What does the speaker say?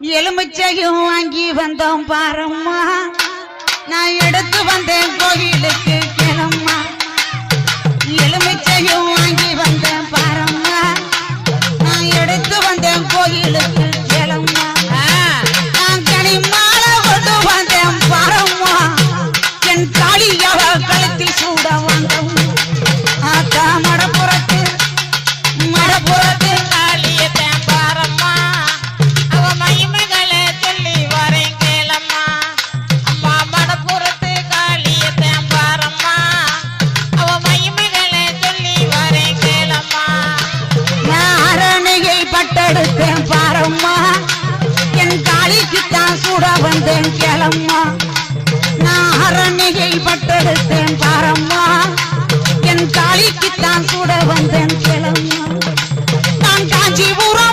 எலுமிச்சையும் வாங்கி வந்தோம் பாரம்மா நான் எடுத்து வந்தேன் கோயிலுக்கு கிளம்மா எலுமிச்சையும் வாங்கி வந்தேன் பாரம்மா நான் எடுத்து வந்தேன் கோயிலுக்கு கிளம்மா நான் கனி மாலை கொண்டு வந்தேன் பாரம்மா என் காளியவ கழுத்தில் சூட வந்தோம் ஆத்தா மடப்புறத்து மடப்புறத்து பட்டெடுத்தேன் பாரம்மா என் காளிக்குத்தான் சூட வந்தேன் கிளம்மா நான் அரணிகை பட்டெடுத்தேன் பாரம்மா என் காளிக்குத்தான் சூட வந்தேன் கிளம்மா நான் காஞ்சிபுரம்